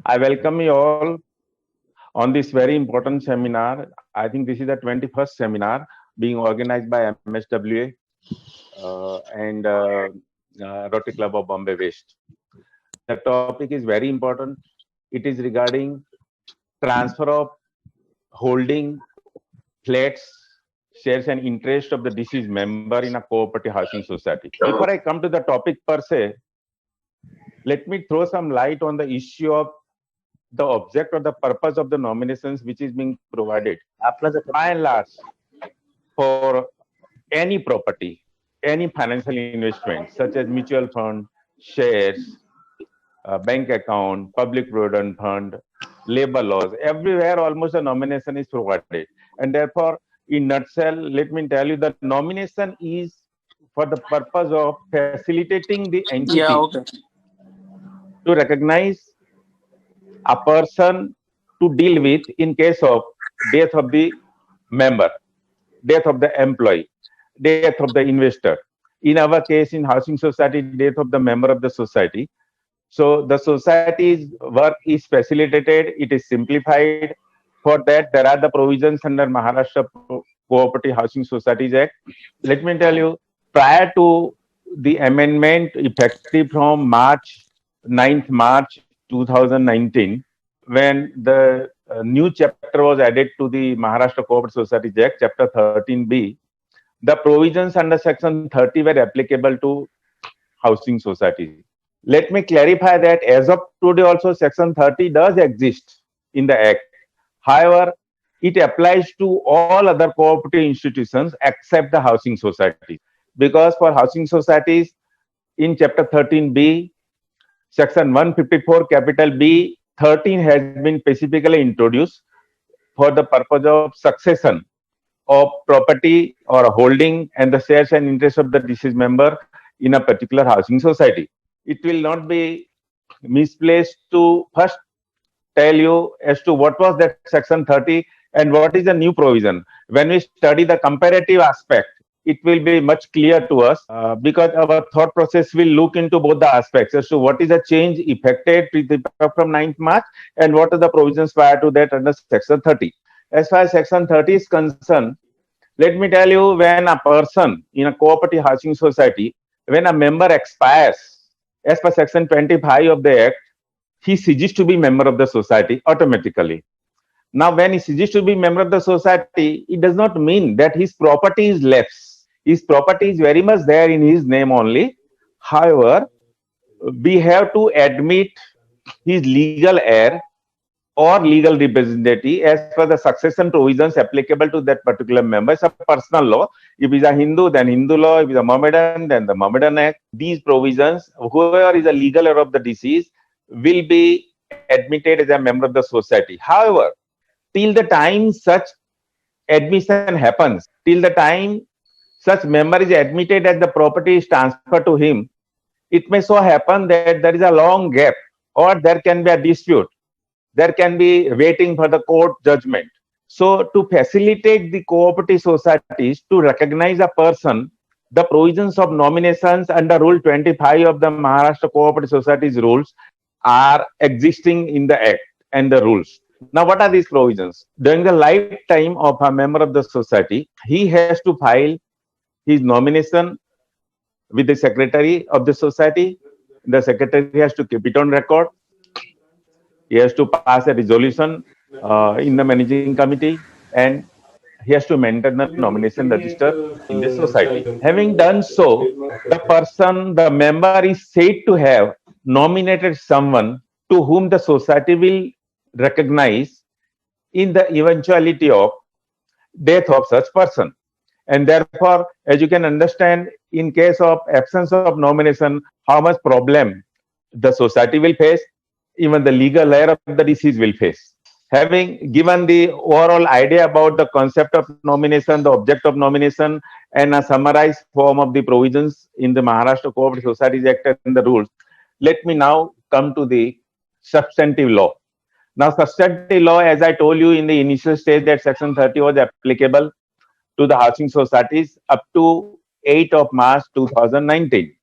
I welcome you all on this very important seminar. I think this is the 21st seminar being organized by MSWA and Rotary Club of Bombay West. The topic is very important. It is regarding transfer of holding, flats, shares and interest of the deceased member in a cooperative housing society. Before I come to the topic per se, let me throw some light on the issue of the object or the purpose of the nominations which is being provided. By and large, for any property, any financial investment, such as mutual fund, shares, bank account, public provident fund, labor laws, everywhere almost a nomination is provided. And therefore, in nutshell, let me tell you the nomination is for the purpose of facilitating the entity to recognize a person to deal with in case of death of the member, death of the employee, death of the investor. In our case, in housing society, death of the member of the society. So the society's work is facilitated, it is simplified. For that, there are the provisions under Maharashtra Cooperative Housing Societies Act. Let me tell you, prior to the amendment effective from 9th March 2019, when the new chapter was added to the Maharashtra Cooperative Societies Act, Chapter 13B, the provisions under Section 30 were applicable to housing societies. Let me clarify that as of today also Section 30 does exist in the Act. However, it applies to all other cooperative institutions except the housing societies. Because for housing societies, in Chapter 13B, Section 154 capital B 13 has been specifically introduced for the purpose of succession of property or holding and the shares and interest of the deceased member in a particular housing society. It will not be misplaced to first tell you as to what was that Section 30 and what is the new provision. When we study the comparative aspect, it will be much clear to us because our thought process will look into both the aspects as to what is the change effected from 9th March and what are the provisions prior to that under Section 30. As far as Section 30 is concerned, let me tell you, when a person in a cooperative housing society, when a member expires, as per Section 25 of the Act, he ceases to be member of the society automatically. Now, when he ceases to be member of the society, it does not mean that his property is less. His property is very much there in his name only. However, we have to admit his legal heir or legal representative as per the succession provisions applicable to that particular member. It's a personal law. If he's a Hindu, then Hindu law. If he's a Mohammedan, then the Mohammedan Act. These provisions, whoever is a legal heir of the deceased will be admitted as a member of the society. However, till the time such admission happens, till the time such member is admitted as the property is transferred to him, it may so happen that there is a long gap or there can be a dispute. There can be waiting for the court judgment. So to facilitate the cooperative societies to recognize a person, the provisions of nominations under Rule 25 of the Maharashtra Cooperative Societies rules are existing in the Act and the rules. Now, what are these provisions? During the lifetime of a member of the society, he has to file his nomination with the secretary of the society. The secretary has to keep it on record. He has to pass a resolution in the managing committee, and he has to maintain the nomination register in the society. Having done so, the person, the member is said to have nominated someone to whom the society will recognize in the eventuality of death of such person. And therefore, as you can understand, in case of absence of nomination, how much problem the society will face, even the legal heir of the deceased will face. Having given the overall idea about the concept of nomination, the object of nomination, and a summarized form of the provisions in the Maharashtra Cooperative Societies Act and the rules, let me now come to the substantive law. Now, substantive law, as I told you in the initial stage, that Section 30 was applicable to the housing societies up to 8th of March 2019.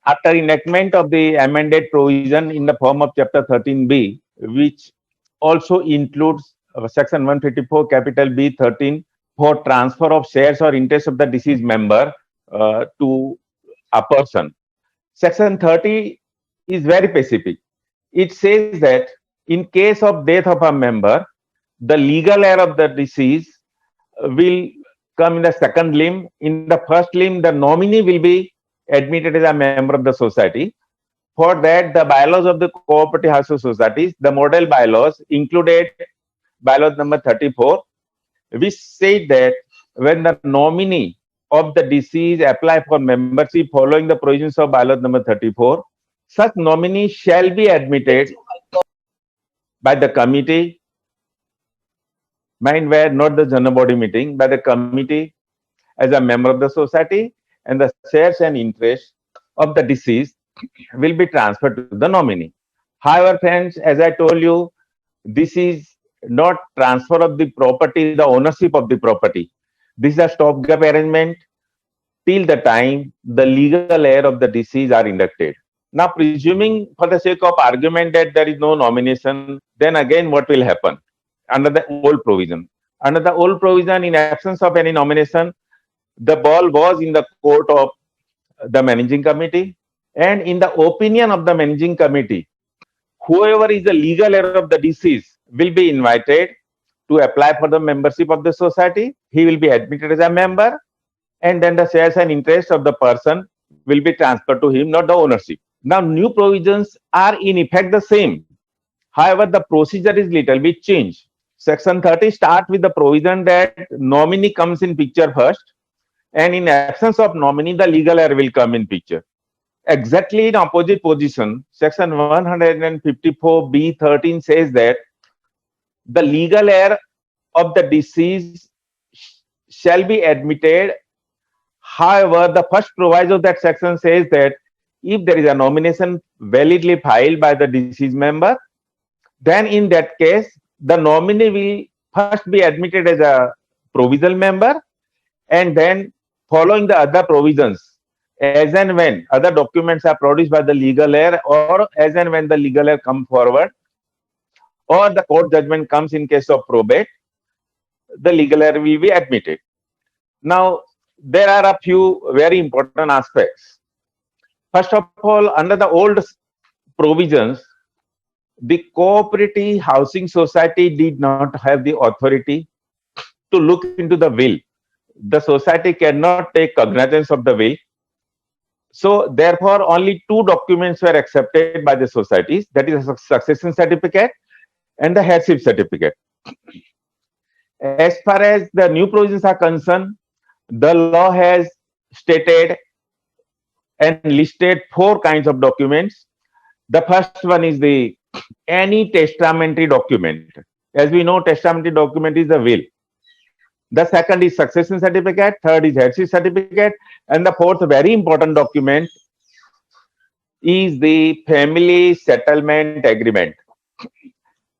After enactment of the amended provision in the form of Chapter 13B, which also includes section 154 capital B 13 for transfer of shares or interest of the deceased member to a person. Section 30 is very specific. It says that in case of death of a member, the legal heir of the deceased will come in the second limb. In the first limb, the nominee will be admitted as a member of the society. For that, the bylaws of the cooperative household societies, the model bylaws included bylaws number 34, which said that when the nominee of the deceased apply for membership following the provisions of bylaws number 34, such nominee shall be admitted by the committee, mind where not the general body meeting, by the committee as a member of the society, and the shares and interest of the deceased will be transferred to the nominee. However, friends, as I told you, this is not transfer of the property, the ownership of the property. This is a stopgap arrangement till the time the legal heir of the deceased are inducted. Now, presuming for the sake of argument that there is no nomination, then again what will happen under the old provision? Under the old provision, in absence of any nomination, the ball was in the court of the managing committee, and in the opinion of the managing committee, whoever is the legal heir of the deceased will be invited to apply for the membership of the society. He will be admitted as a member, and then the shares and interest of the person will be transferred to him, not the ownership. Now, new provisions are in effect the same. However, the procedure is little bit changed. Section 30 starts with the provision that nominee comes in picture first, and in absence of nominee, the legal heir will come in picture. Exactly in opposite position, section 154B13 says that the legal heir of the deceased shall be admitted. However, the first proviso of that section says that if there is a nomination validly filed by the deceased member, then in that case, the nominee will first be admitted as a provisional member, and then following the other provisions, as and when other documents are produced by the legal heir, or as and when the legal heir come forward, or the court judgment comes in case of probate, the legal heir will be admitted. Now, there are a few very important aspects. First of all, under the old provisions, the cooperative housing society did not have the authority to look into the will. The society cannot take cognizance of the will. So, therefore, only two documents were accepted by the societies, that is a succession certificate and the heirship certificate. As far as the new provisions are concerned, the law has stated and listed four kinds of documents. The first one is the any testamentary document. As we know, testamentary document is the will. The second is succession certificate, third is heirship certificate, and the fourth very important document is the family settlement agreement.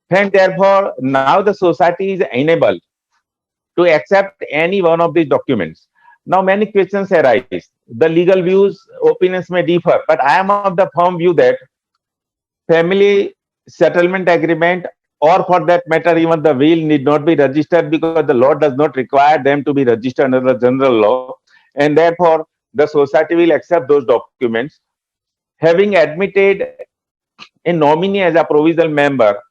And therefore, now the society is enabled to accept any one of these documents. Now, many questions arise. The legal views, opinions may differ, but I am of the firm view that family settlement agreement, or for that matter, even the will, need not be registered because the law does not require them to be registered under the general law, and therefore the society will accept those documents. Having admitted a nominee as a provisional member,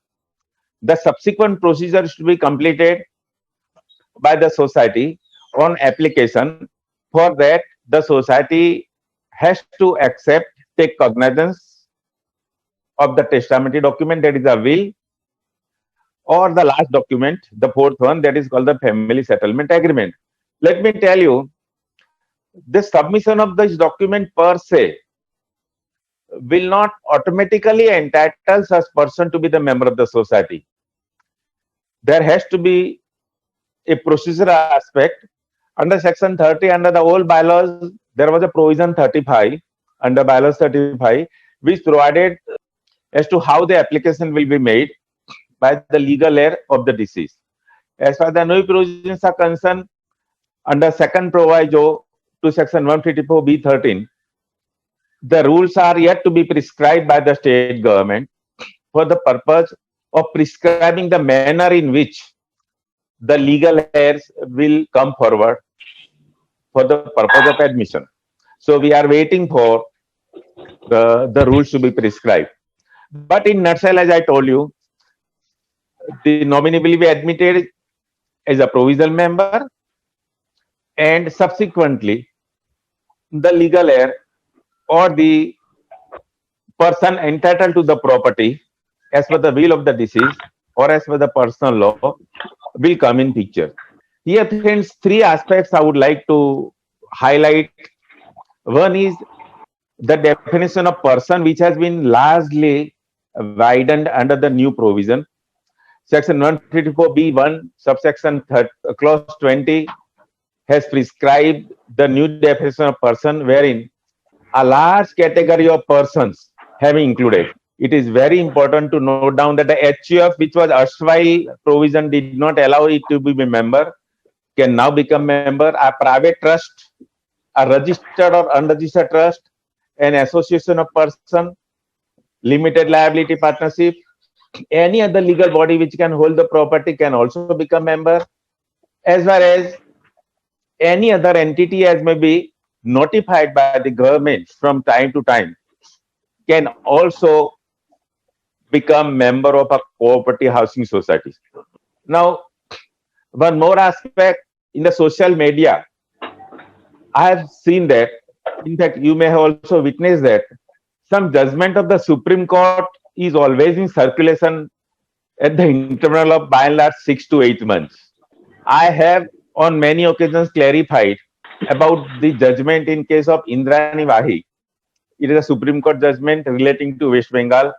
the subsequent procedure is to be completed by the society on application. For that, the society has to accept, take cognizance of the testamentary document, that is a will, or the last document, the fourth one, that is called the family settlement agreement. Let me tell you, the submission of this document per se will not automatically entitle such person to be the member of the society. There has to be a procedural aspect. Under section 30, under the old bylaws, there was a provision 35, under bylaws 35, which provided as to how the application will be made by the legal heir of the deceased. As far as the new provisions are concerned, under second proviso to section 154B13, the rules are yet to be prescribed by the state government for the purpose of prescribing the manner in which the legal heirs will come forward for the purpose of admission. So we are waiting for the rules to be prescribed. But in nutshell, as I told you, the nominee will be admitted as a provisional member, and subsequently the legal heir or the person entitled to the property as per the will of the deceased or as per the personal law will come in picture. Here, friends, three aspects I would like to highlight. One is the definition of person, which has been largely widened under the new provision. Section 134B1, subsection clause 20 has prescribed the new definition of person, wherein a large category of persons have been included. It is very important to note down that the HUF, which was erstwhile provision did not allow it to be a member, can now become member. A private trust, a registered or unregistered trust, an association of person, limited liability partnership, any other legal body which can hold the property can also become member, as well as any other entity as may be notified by the government from time to time can also become member of a cooperative housing society. Now, one more aspect in the social media, I have seen that, in fact, you may have also witnessed that some judgment of the Supreme Court is always in circulation at the interval of by and large 6 to 8 months. I have on many occasions clarified about the judgment in case of Indrani Wahi. It is a Supreme Court judgment relating to West Bengal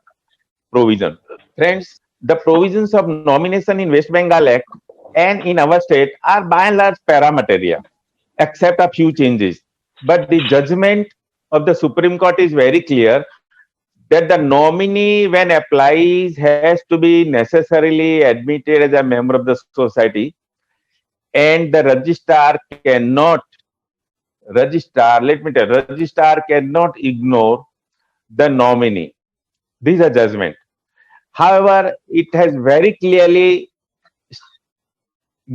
provision. Friends, the provisions of nomination in West Bengal Act and in our state are by and large paramateria, except a few changes. But the judgment of the Supreme Court is very clear that the nominee, when applies, has to be necessarily admitted as a member of the society, and the registrar cannot ignore the nominee. This is a judgment. However, it has very clearly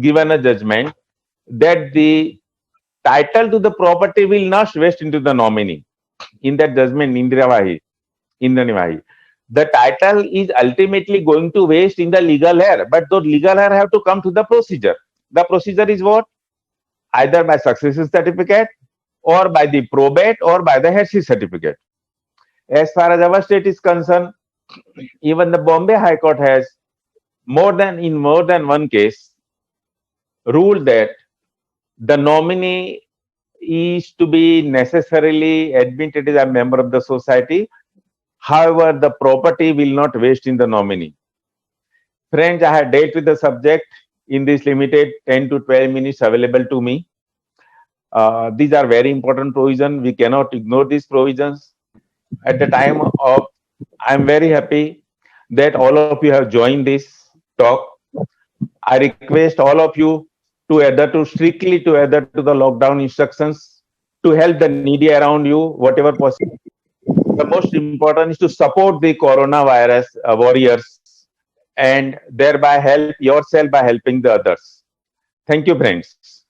given a judgment that the title to the property will not vest into the nominee. In that judgment, Indrani Wahi, the title is ultimately going to vest in the legal heir, but those legal heir have to come to the procedure. The procedure is what? Either by succession certificate or by the probate or by the heirship certificate. As far as our state is concerned, even the Bombay High Court has in more than one case ruled that the nominee is to be necessarily admitted as a member of the society. However, the property will not vest in the nominee. Friends, I have dealt with the subject in this limited 10 to 12 minutes available to me. These are very important provisions. We cannot ignore these provisions. At the time of, I'm very happy that all of you have joined this talk. I request all of you to adhere to the lockdown instructions, to help the needy around you, whatever possible. The most important is to support the coronavirus warriors and thereby help yourself by helping the others. Thank you, friends.